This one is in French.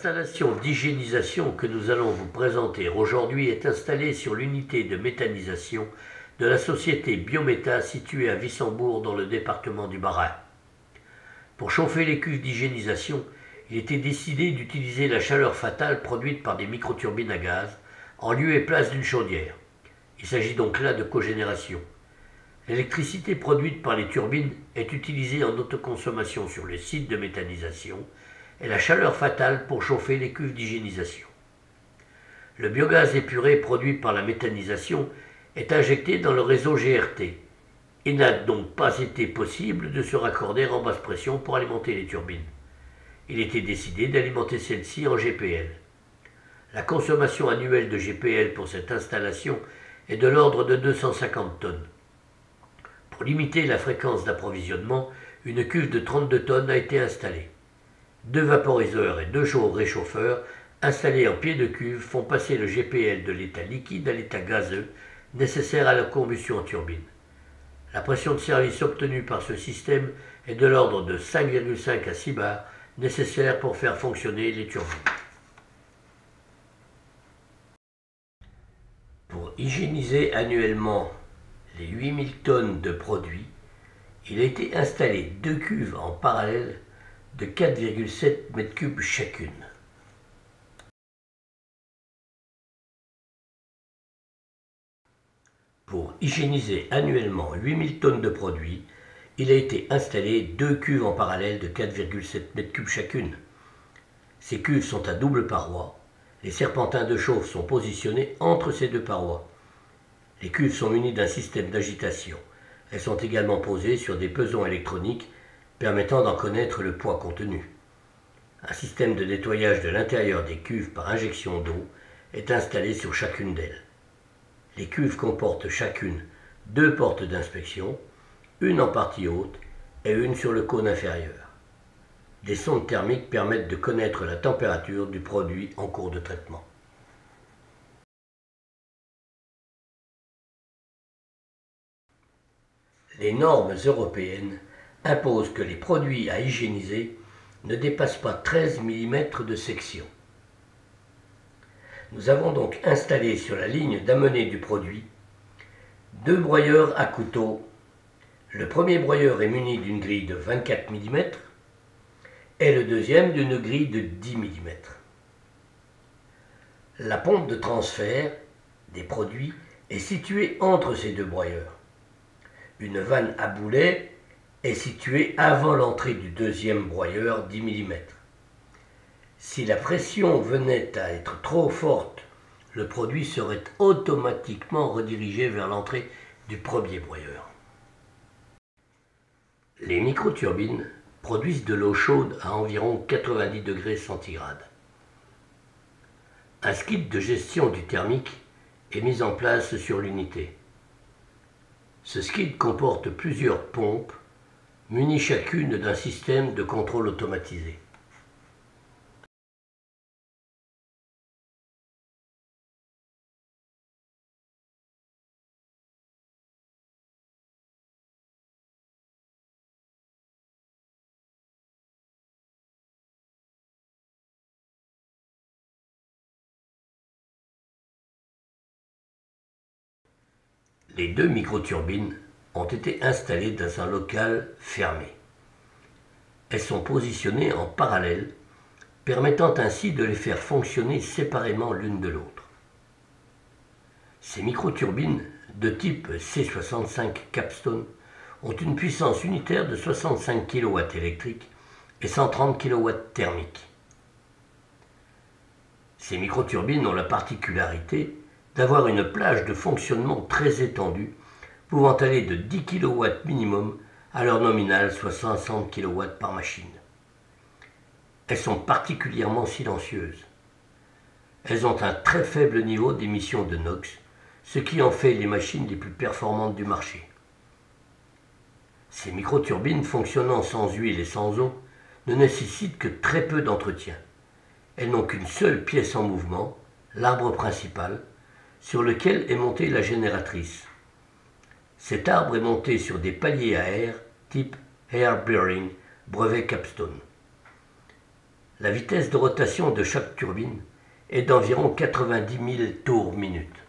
L'installation d'hygiénisation que nous allons vous présenter aujourd'hui est installée sur l'unité de méthanisation de la société Biométa située à Wissembourg dans le département du Bas-Rhin. Pour chauffer les cuves d'hygiénisation, il était décidé d'utiliser la chaleur fatale produite par des microturbines à gaz en lieu et place d'une chaudière. Il s'agit donc là de cogénération. L'électricité produite par les turbines est utilisée en autoconsommation sur le site de méthanisation et la chaleur fatale pour chauffer les cuves d'hygiénisation. Le biogaz épuré produit par la méthanisation est injecté dans le réseau GRT. Il n'a donc pas été possible de se raccorder en basse pression pour alimenter les turbines. Il était décidé d'alimenter celles-ci en GPL. La consommation annuelle de GPL pour cette installation est de l'ordre de 250 tonnes. Pour limiter la fréquence d'approvisionnement, une cuve de 32 tonnes a été installée. 2 vaporiseurs et 2 réchauffeurs installés en pied de cuve font passer le GPL de l'état liquide à l'état gazeux nécessaire à la combustion en turbine. La pression de service obtenue par ce système est de l'ordre de 5,5 à 6 bars nécessaire pour faire fonctionner les turbines. Pour hygiéniser annuellement les 8000 tonnes de produits, il a été installé 2 cuves en parallèle de 4,7 m3 chacune. Pour hygiéniser annuellement 8000 tonnes de produits, il a été installé 2 cuves en parallèle de 4,7 m3 chacune. Ces cuves sont à double paroi. Les serpentins de chauffe sont positionnés entre ces 2 parois. Les cuves sont munies d'un système d'agitation. Elles sont également posées sur des pesons électroniques permettant d'en connaître le poids contenu. Un système de nettoyage de l'intérieur des cuves par injection d'eau est installé sur chacune d'elles. Les cuves comportent chacune 2 portes d'inspection, une en partie haute et une sur le cône inférieur. Des sondes thermiques permettent de connaître la température du produit en cours de traitement. Les normes européennes imposent que les produits à hygiéniser ne dépassent pas 13 mm de section. Nous avons donc installé sur la ligne d'amener du produit 2 broyeurs à couteau. Le premier broyeur est muni d'une grille de 24 mm et le deuxième d'une grille de 10 mm. La pompe de transfert des produits est située entre ces 2 broyeurs. Une vanne à boulet est située avant l'entrée du deuxième broyeur 10 mm. Si la pression venait à être trop forte, le produit serait automatiquement redirigé vers l'entrée du premier broyeur. Les microturbines produisent de l'eau chaude à environ 90 degrés centigrades. Un skid de gestion du thermique est mis en place sur l'unité. Ce skid comporte plusieurs pompes, munies chacune d'un système de contrôle automatisé. Les 2 microturbines ont été installées dans un local fermé. Elles sont positionnées en parallèle, permettant ainsi de les faire fonctionner séparément l'une de l'autre. Ces microturbines de type C65 Capstone ont une puissance unitaire de 65 kW électriques et 130 kW thermiques. Ces microturbines ont la particularité d'avoir une plage de fonctionnement très étendue, pouvant aller de 10 kW minimum à leur nominale, soit 60 kW par machine. Elles sont particulièrement silencieuses. Elles ont un très faible niveau d'émission de NOx, ce qui en fait les machines les plus performantes du marché. Ces microturbines fonctionnant sans huile et sans eau ne nécessitent que très peu d'entretien. Elles n'ont qu'une seule pièce en mouvement, l'arbre principal, sur lequel est montée la génératrice. Cet arbre est monté sur des paliers à air type Air Bearing brevet Capstone. La vitesse de rotation de chaque turbine est d'environ 90 000 tours minute.